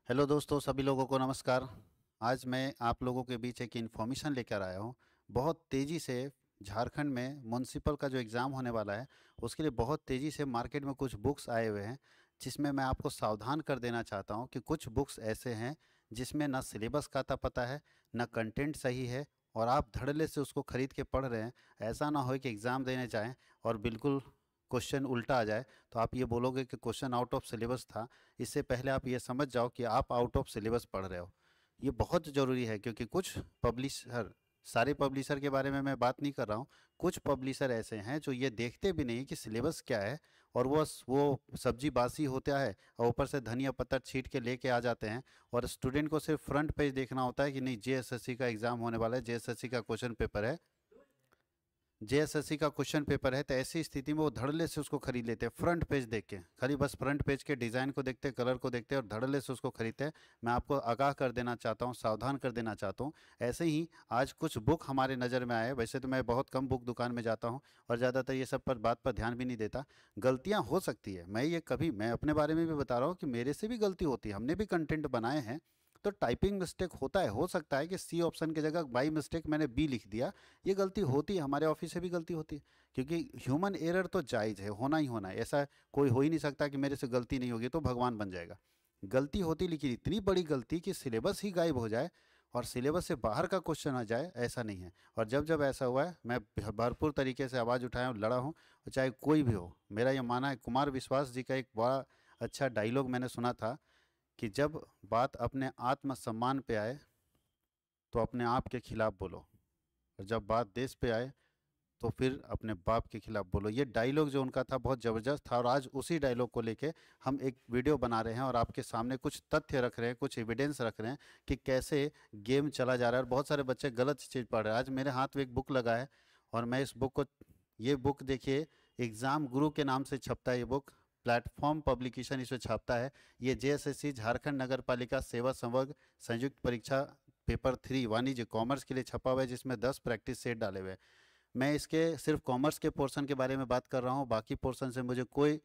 Hello दोस्तों, सभी लोगों को नमस्कार। आज मैं आप लोगों के बीच एक इन्फॉर्मेशन लेकर आया हूँ। बहुत तेज़ी से झारखंड में म्युनिसिपल का जो एग्ज़ाम होने वाला है, उसके लिए बहुत तेज़ी से मार्केट में कुछ बुक्स आए हुए हैं, जिसमें मैं आपको सावधान कर देना चाहता हूँ कि कुछ बुक्स ऐसे हैं जिसमें ना सिलेबस का आता पता है, ना कंटेंट सही है, और आप धड़ल्ले से उसको खरीद के पढ़ रहे हैं। ऐसा ना हो कि एग्ज़ाम देने जाएं और बिल्कुल क्वेश्चन उल्टा आ जाए, तो आप ये बोलोगे कि क्वेश्चन आउट ऑफ सिलेबस था। इससे पहले आप ये समझ जाओ कि आप आउट ऑफ सिलेबस पढ़ रहे हो। ये बहुत ज़रूरी है, क्योंकि कुछ पब्लिशर, सारे पब्लिशर के बारे में मैं बात नहीं कर रहा हूँ, कुछ पब्लिशर ऐसे हैं जो ये देखते भी नहीं कि सिलेबस क्या है, और वो सब्जी बासी होता है और ऊपर से धनिया पत्ता छीट के लेके आ जाते हैं। और स्टूडेंट को सिर्फ फ्रंट पेज देखना होता है कि नहीं, जेएसएससी का एग्ज़ाम होने वाला है, जेएसएससी का क्वेश्चन पेपर है, जेएसएससी का क्वेश्चन पेपर है, तो ऐसी स्थिति में वो धड़ल्ले से उसको खरीद लेते हैं फ्रंट पेज देख के, खाली बस फ्रंट पेज के डिज़ाइन को देखते हैं, कलर को देखते हैं और धड़ल्ले से उसको खरीदते हैं। मैं आपको आगाह कर देना चाहता हूँ, सावधान कर देना चाहता हूँ। ऐसे ही आज कुछ बुक हमारे नज़र में आए। वैसे तो मैं बहुत कम बुक दुकान में जाता हूँ और ज़्यादातर ये सब पर बात पर ध्यान भी नहीं देता। गलतियाँ हो सकती है, मैं अपने बारे में भी बता रहा हूँ कि मेरे से भी गलती होती है, हमने भी कंटेंट बनाए हैं, तो टाइपिंग मिस्टेक होता है। हो सकता है कि सी ऑप्शन की जगह बाई मिस्टेक मैंने बी लिख दिया। ये गलती होती है, हमारे ऑफिस से भी गलती होती है, क्योंकि ह्यूमन एरर तो जायज़ है, होना ही होना है। ऐसा कोई हो ही नहीं सकता कि मेरे से गलती नहीं होगी तो भगवान बन जाएगा। गलती होती, लेकिन इतनी बड़ी गलती कि सिलेबस ही गायब हो जाए और सिलेबस से बाहर का क्वेश्चन आ जाए, ऐसा नहीं है। और जब जब ऐसा हुआ है, मैं भरपूर तरीके से आवाज़ उठाया हूँ, लड़ा हूँ, और चाहे कोई भी हो। मेरा ये मानना है, कुमार विश्वास जी का एक बड़ा अच्छा डायलॉग मैंने सुना था कि जब बात अपने आत्मसम्मान पे आए तो अपने आप के खिलाफ बोलो, और जब बात देश पे आए तो फिर अपने बाप के खिलाफ बोलो। ये डायलॉग जो उनका था बहुत ज़बरदस्त था, और आज उसी डायलॉग को लेके हम एक वीडियो बना रहे हैं और आपके सामने कुछ तथ्य रख रहे हैं, कुछ एविडेंस रख रहे हैं कि कैसे गेम चला जा रहा है और बहुत सारे बच्चे गलत चीज़ पढ़ रहे हैं। आज मेरे हाथ में एक बुक लगा है, और मैं इस बुक को, ये बुक देखिए, एग्ज़ाम गुरु के नाम से छपता है ये बुक, प्लेटफॉर्म पब्लिकेशन इसे छापता है। ये जेएसएससी झारखंड नगर पालिका सेवा संवर्ग संयुक्त परीक्षा पेपर 3 वाणिज्य कॉमर्स के लिए छपा हुआ है, जिसमें 10 प्रैक्टिस सेट डाले हुए हैं। मैं इसके सिर्फ कॉमर्स के पोर्शन के बारे में बात कर रहा हूँ, बाकी पोर्शन से मुझे कोई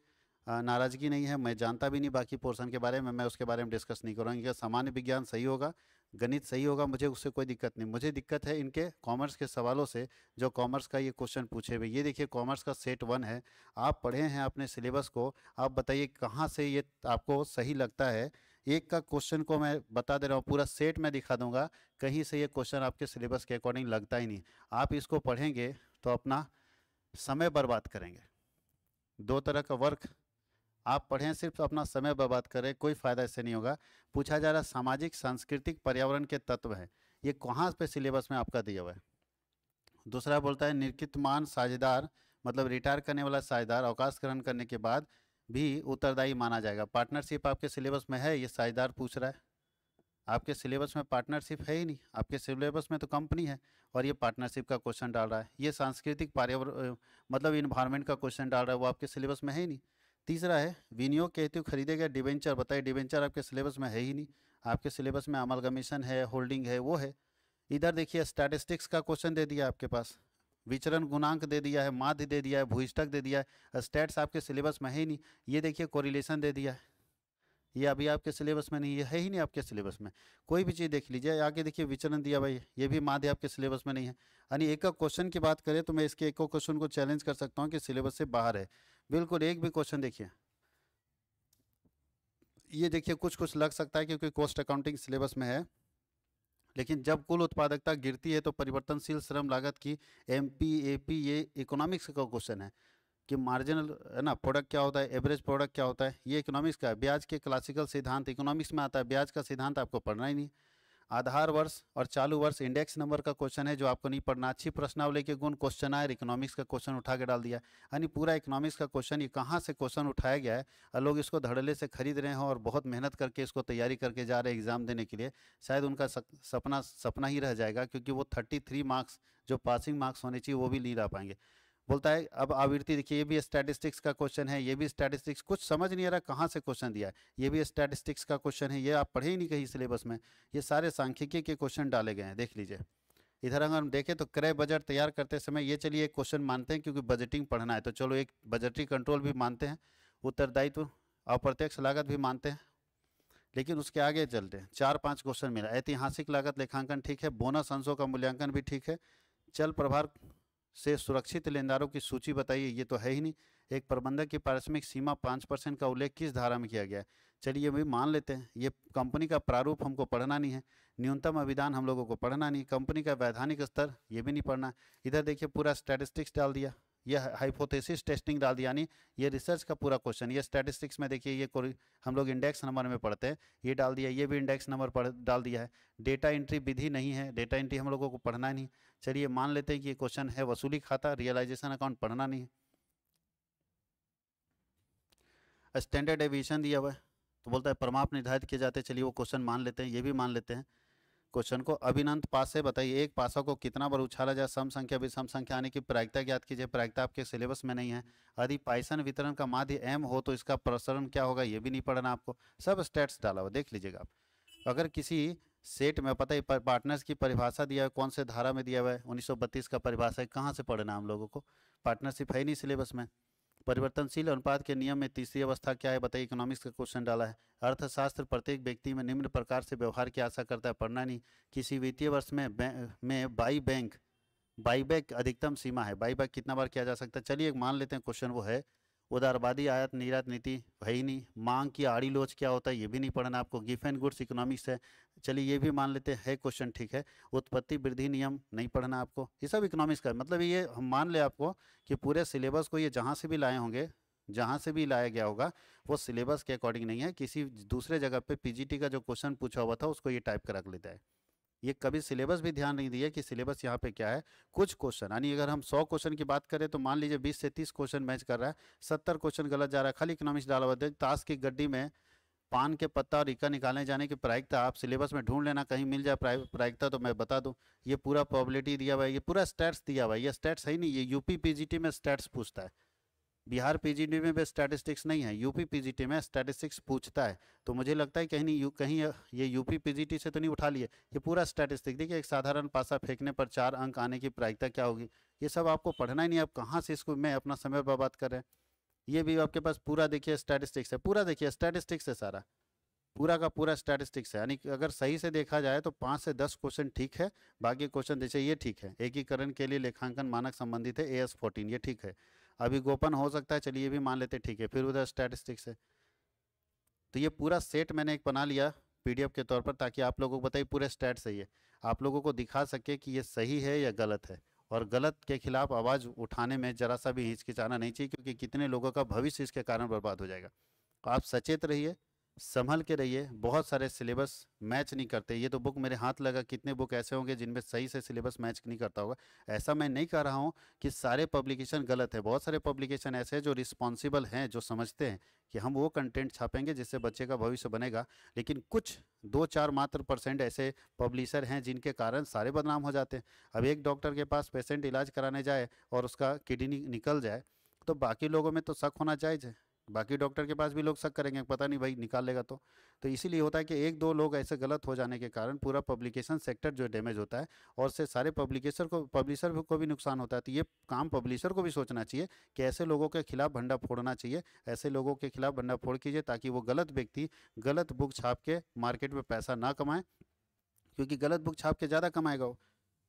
नाराज़गी नहीं है। मैं जानता भी नहीं बाकी पोर्शन के बारे में, मैं उसके बारे में डिस्कस नहीं करूँगा। इनका सामान्य विज्ञान सही होगा, गणित सही होगा, मुझे उससे कोई दिक्कत नहीं। मुझे दिक्कत है इनके कॉमर्स के सवालों से, जो कॉमर्स का ये क्वेश्चन पूछे हुए। ये देखिए, कॉमर्स का सेट 1 है। आप पढ़े हैं अपने सिलेबस को, आप बताइए कहाँ से ये आपको सही लगता है। एक का क्वेश्चन को मैं बता दे रहा हूँ, पूरा सेट मैं दिखा दूंगा, कहीं से ये क्वेश्चन आपके सिलेबस के अकॉर्डिंग लगता ही नहीं। आप इसको पढ़ेंगे तो अपना समय बर्बाद करेंगे। दो तरह का वर्क आप पढ़ें, सिर्फ अपना समय बर्बाद करें, कोई फ़ायदा इससे नहीं होगा। पूछा जा रहा सामाजिक सांस्कृतिक पर्यावरण के तत्व हैं, ये कहाँ पे सिलेबस में आपका दिया हुआ है। दूसरा बोलता है निर्कितमान साझेदार, मतलब रिटायर करने वाला साझेदार अवकाश ग्रहण करने के बाद भी उत्तरदायी माना जाएगा। पार्टनरशिप आपके सिलेबस में है, ये साझेदार पूछ रहा है। आपके सिलेबस में पार्टनरशिप है ही नहीं, आपके सिलेबस में तो कंपनी है, और ये पार्टनरशिप का क्वेश्चन डाल रहा है। ये सांस्कृतिक पर्यावरण, मतलब इन्वायरमेंट का क्वेश्चन डाल रहा है, वो आपके सिलेबस में है ही नहीं। तीसरा है विनियोग के हेतु खरीदे गए डिबेंचर, बताइए डिबेंचर आपके सिलेबस में है ही नहीं। आपके सिलेबस में अमलगमेशन है, होल्डिंग है, वो है। इधर देखिए, स्टैटिस्टिक्स का क्वेश्चन दे दिया आपके पास, विचरण गुणांक दे दिया है, माध्य दे दिया है, भूइष्ठक दे दिया है। स्टैट्स आपके सिलेबस में है ही नहीं। ये देखिए, कोरिलेशन दे दिया है, ये अभी आपके सिलेबस में नहीं, ये है ही नहीं आपके सिलेबस में। कोई भी चीज़ देख लीजिए, आगे देखिए विचलन दिया भाई, ये भी माध्य आपके सिलेबस में नहीं है। यानी एक का क्वेश्चन की बात करें तो मैं इसके एक क्वेश्चन को चैलेंज कर सकता हूँ कि सिलेबस से बाहर है। बिल्कुल एक भी क्वेश्चन देखिए, ये देखिए कुछ कुछ लग सकता है क्योंकि कॉस्ट अकाउंटिंग सिलेबस में है, लेकिन जब कुल उत्पादकता गिरती है तो परिवर्तनशील श्रम लागत की एमपी एपी, ये इकोनॉमिक्स का क्वेश्चन है कि मार्जिनल है ना प्रोडक्ट क्या होता है, एवरेज प्रोडक्ट क्या होता है, ये इकोनॉमिक्स का है। ब्याज के क्लासिकल सिद्धांत इकोनॉमिक्स में आता है, ब्याज का सिद्धांत आपको पढ़ना ही नहीं। आधार वर्ष और चालू वर्ष इंडेक्स नंबर का क्वेश्चन है जो आपको नहीं पढ़ना। अच्छी प्रश्नावली के गुण क्वेश्चन आए, इकोनॉमिक्स का क्वेश्चन उठा के डाल दिया। यानी पूरा इकोनॉमिक्स का क्वेश्चन, ये कहाँ से क्वेश्चन उठाया गया है, और लोग इसको धड़ल्ले से खरीद रहे हैं और बहुत मेहनत करके इसको तैयारी करके जा रहे हैं एग्जाम देने के लिए। शायद उनका सपना सपना ही रह जाएगा, क्योंकि वो 33 मार्क्स जो पासिंग मार्क्स होने चाहिए वो भी नहीं ला पाएंगे। बोलता है अब आवृत्ति देखिए, ये भी स्टैटिस्टिक्स का क्वेश्चन है, ये भी स्टैटिस्टिक्स, कुछ समझ नहीं आ रहा कहाँ से क्वेश्चन दिया है। ये भी स्टैटिस्टिक्स का क्वेश्चन है, ये आप पढ़े ही नहीं कहीं सिलेबस में। ये सारे सांख्यिकी के क्वेश्चन डाले गए हैं, देख लीजिए। इधर अगर हम देखें तो क्रय बजट तैयार करते समय, ये चलिए एक क्वेश्चन मानते हैं क्योंकि बजटिंग पढ़ना है, तो चलो एक बजटरी कंट्रोल भी मानते हैं, उत्तरदायित्व अप्रत्यक्ष लागत भी मानते हैं। लेकिन उसके आगे चलते हैं 4-5 क्वेश्चन मिला। ऐतिहासिक लागत लेखांकन ठीक है, बोनस अंशों का मूल्यांकन भी ठीक है, चल प्रभार से सुरक्षित लेनदारों की सूची बताइए, ये तो है ही नहीं। एक प्रबंधक की पारिश्रमिक सीमा 5% का उल्लेख किस धारा में किया गया है? चलिए भाई मान लेते हैं, ये कंपनी का प्रारूप हमको पढ़ना नहीं है, न्यूनतम अभिदान हम लोगों को पढ़ना नहीं, कंपनी का वैधानिक स्तर ये भी नहीं पढ़ना। इधर देखिए पूरा स्टैटिस्टिक्स डाल दिया, ये हाइपोथेसिस टेस्टिंग डाल दिया, यानी ये रिसर्च का पूरा क्वेश्चन। ये स्टैटिस्टिक्स में देखिए ये हम लोग इंडेक्स नंबर में पढ़ते हैं, ये डाल दिया, ये भी इंडेक्स नंबर डाल दिया है। डेटा एंट्री विधि नहीं है, डेटा एंट्री हम लोगों को पढ़ना नहीं। चलिए मान लेते हैं कि ये क्वेश्चन है वसूली खाता, रियलाइजेशन अकाउंट पढ़ना नहीं है। स्टैंडर्ड एविएशन दिया हुआ है, तो बोलता है परमाप निर्धारित किए जाते हैं, चलिए वो क्वेश्चन मान लेते हैं, ये भी मान लेते हैं। क्वेश्चन को अभिनंत पास से बताइए, एक पासा को कितना बार उछाला जाए, सम संख्या विषम संख्या आने की प्रायिकता ज्ञात कीजिए। प्रायिकता आपके सिलेबस में नहीं है। यदि पाइसन वितरण का माध्य एम हो तो इसका प्रसरण क्या होगा, ये भी नहीं पढ़ना आपको, सब स्टेट्स डाला हुआ देख लीजिएगा आप। अगर किसी सेट में पता है पार्टनर्स की परिभाषा दिया है, कौन से धारा में दिया हुआ है, 1932 का परिभाषा है, कहाँ से पढ़ना हम लोगों को, पार्टनरशिप है ही नहीं सिलेबस में। परिवर्तनशील अनुपात के नियम में तीसरी अवस्था क्या है बताइए, इकोनॉमिक्स का क्वेश्चन डाला है। अर्थशास्त्र प्रत्येक व्यक्ति में निम्न प्रकार से व्यवहार की आशा करता है, पढ़ना नहीं। किसी वित्तीय वर्ष में बाईबैक अधिकतम सीमा है, बाईबैक कितना बार किया जा सकता है, चलिए मान लेते हैं क्वेश्चन वो है। उदारवादी आयात निर्यात नीति है ही नहीं। मांग की आड़ी लोच क्या होता है, ये भी नहीं पढ़ना आपको। गिफ्ट एंड गुड्स इकोनॉमिक्स है, चलिए ये भी मान लेते हैं क्वेश्चन ठीक है। उत्पत्ति वृद्धि नियम नहीं पढ़ना आपको, ये सब इकोनॉमिक्स का मतलब ये हम मान ले आपको कि पूरे सिलेबस को ये जहाँ से भी लाए होंगे, जहाँ से भी लाया गया होगा वो सिलेबस के अकॉर्डिंग नहीं है, किसी दूसरे जगह पे पीजीटी का जो क्वेश्चन पूछा हुआ था उसको ये टाइप कर रख लेता है। ये कभी सिलेबस भी ध्यान नहीं दिया कि सिलेबस यहाँ पे क्या है। कुछ क्वेश्चन यानी अगर हम 100 क्वेश्चन की बात करें तो मान लीजिए 20 से 30 क्वेश्चन मैच कर रहा है, 70 क्वेश्चन गलत जा रहा है, खाली इकोनॉमिक्स डाला हुआ है। ताश की गड्डी में पान के पत्ता और इक्का निकालने जाने की प्रायिकता आप सिलेबस में ढूंढ लेना, कहीं मिल जाए प्रायिकता तो मैं बता दूं। ये पूरा प्रोबेबिलिटी दिया हुआ है, ये पूरा स्टैट्स दिया हुआ है, ये स्टैट्स है ही नहीं, ये यूपी पीजीटी में स्टैट्स पूछता है। बिहार पीजीटी में भी स्टैटिस्टिक्स नहीं है, यूपी पीजीटी में स्टैटिस्टिक्स पूछता है। तो मुझे लगता है कहीं नहीं कहीं ये यूपी पीजीटी से तो नहीं उठा लिए, ये पूरा स्टैटिस्टिक देखिए। एक साधारण पासा फेंकने पर 4 अंक आने की प्रायिकता क्या होगी, ये सब आपको पढ़ना ही नहीं। आप कहाँ से इसको मैं अपना समय बर्बाद कर रहे हैं। ये भी आपके पास पूरा देखिए स्टैटिस्टिक्स है, पूरा देखिए स्टैटिस्टिक्स है, सारा पूरा का पूरा स्टैटिस्टिक्स है। यानी कि अगर सही से देखा जाए तो 5 से 10 क्वेश्चन ठीक है, बाकी क्वेश्चन जैसे ये ठीक है। एकीकरण के लिए लेखांकन मानक संबंधित है AS14, ये ठीक है। अभी गोपन हो सकता है, चलिए ये भी मान लेते ठीक है। फिर उधर स्टैटिस्टिक्स है। तो ये पूरा सेट मैंने एक बना लिया PDF के तौर पर, ताकि आप लोगों को बताइए पूरे स्टैट सही है, आप लोगों को दिखा सके कि ये सही है या गलत है। और गलत के खिलाफ आवाज़ उठाने में जरा सा भी हिचकिचाना नहीं चाहिए, क्योंकि कितने लोगों का भविष्य इसके कारण बर्बाद हो जाएगा। आप सचेत रहिए, संभल के रहिए। बहुत सारे सिलेबस मैच नहीं करते, ये तो बुक मेरे हाथ लगा, कितने बुक ऐसे होंगे जिनमें सही से सिलेबस मैच नहीं करता होगा। ऐसा मैं नहीं कह रहा हूँ कि सारे पब्लिकेशन गलत है, बहुत सारे पब्लिकेशन ऐसे हैं जो रिस्पॉन्सिबल हैं, जो समझते हैं कि हम वो कंटेंट छापेंगे जिससे बच्चे का भविष्य बनेगा। लेकिन कुछ 2-4 मात्र % ऐसे पब्लिशर हैं जिनके कारण सारे बदनाम हो जाते हैं। अब एक डॉक्टर के पास पेशेंट इलाज कराने जाए और उसका किडनी निकल जाए तो बाकी लोगों में तो शक होना जायज़ है, बाकी डॉक्टर के पास भी लोग शक करेंगे, पता नहीं भाई निकाल लेगा तो इसीलिए होता है कि 1-2 लोग ऐसे गलत हो जाने के कारण पूरा पब्लिकेशन सेक्टर जो डैमेज होता है, और से सारे पब्लिशर को भी नुकसान होता है। तो ये काम पब्लिशर को भी सोचना चाहिए कि ऐसे लोगों के खिलाफ भंडा फोड़ना चाहिए, ऐसे लोगों के खिलाफ भंडा फोड़ कीजिए, ताकि वो गलत व्यक्ति गलत बुक छाप के मार्केट में पैसा ना कमाए। क्योंकि गलत बुक छाप के ज़्यादा कमाएगा वो,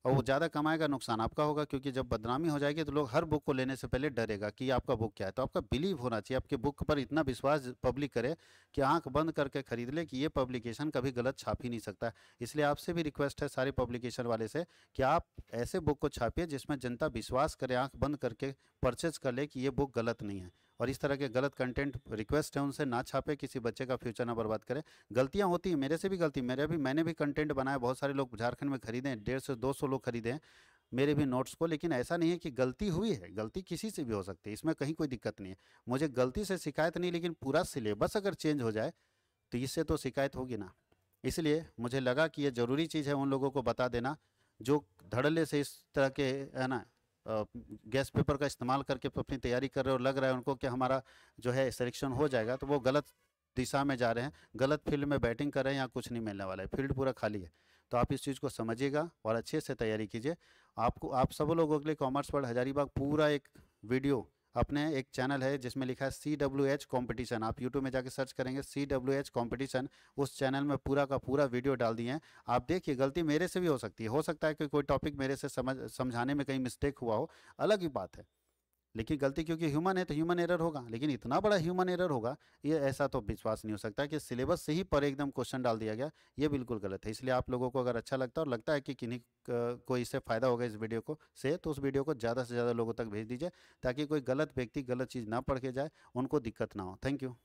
और वो ज़्यादा कमाएगा, नुकसान आपका होगा। क्योंकि जब बदनामी हो जाएगी तो लोग हर बुक को लेने से पहले डरेगा कि आपका बुक क्या है। तो आपका बिलीव होना चाहिए, आपके बुक पर इतना विश्वास पब्लिक करे कि आंख बंद करके खरीद ले कि ये पब्लिकेशन कभी गलत छाप ही नहीं सकता। इसलिए आपसे भी रिक्वेस्ट है सारे पब्लिकेशन वाले से कि आप ऐसे बुक को छापिए जिसमें जनता विश्वास करे, आंख बंद करके परचेज कर ले कि ये बुक गलत नहीं है। और इस तरह के गलत कंटेंट रिक्वेस्ट है उनसे ना छापे, किसी बच्चे का फ्यूचर ना बर्बाद करे। गलतियां होती हैं, मेरे से भी गलती, मैंने भी कंटेंट बनाया, बहुत सारे लोग झारखंड में खरीदे हैं, 150 से 200 लोग खरीदे हैं मेरे भी नोट्स को। लेकिन ऐसा नहीं है कि गलती हुई है, गलती किसी से भी हो सकती है, इसमें कहीं कोई दिक्कत नहीं है। मुझे गलती से शिकायत नहीं, लेकिन पूरा सिलेबस अगर चेंज हो जाए तो इससे तो शिकायत होगी ना। इसलिए मुझे लगा कि ये ज़रूरी चीज़ है उन लोगों को बता देना जो धड़ल्ले से इस तरह के है ना गैस पेपर का इस्तेमाल करके अपनी तैयारी कर रहे हो, लग रहा है उनको कि हमारा जो है सिलेक्शन हो जाएगा, तो वो गलत दिशा में जा रहे हैं, गलत फील्ड में बैटिंग कर रहे हैं, यहाँ कुछ नहीं मिलने वाला है, फील्ड पूरा खाली है। तो आप इस चीज़ को समझिएगा और अच्छे से तैयारी कीजिए। आप सब लोगों के लिए कॉमर्स वर्ल्ड हजारीबाग पूरा एक वीडियो अपने एक चैनल है जिसमें लिखा है CWH कंपटीशन, आप यूट्यूब में जाके सर्च करेंगे CWH कंपटीशन, उस चैनल में पूरा का पूरा वीडियो डाल दिए हैं। आप देखिए, गलती मेरे से भी हो सकती है, हो सकता है कि कोई टॉपिक मेरे से समझाने में कहीं मिस्टेक हुआ हो, अलग ही बात है। लेकिन गलती क्योंकि ह्यूमन है तो ह्यूमन एरर होगा, लेकिन इतना बड़ा ह्यूमन एरर होगा, ये ऐसा तो विश्वास नहीं हो सकता कि सिलेबस से ही पर एकदम क्वेश्चन डाल दिया गया। ये बिल्कुल गलत है। इसलिए आप लोगों को अगर अच्छा लगता है और लगता है कि किन्हीं को इससे फ़ायदा होगा इस वीडियो को से, तो उस वीडियो को ज़्यादा से ज़्यादा लोगों तक भेज दीजिए, ताकि कोई गलत व्यक्ति गलत चीज़ ना पढ़ के जाए, उनको दिक्कत ना हो। Thank you.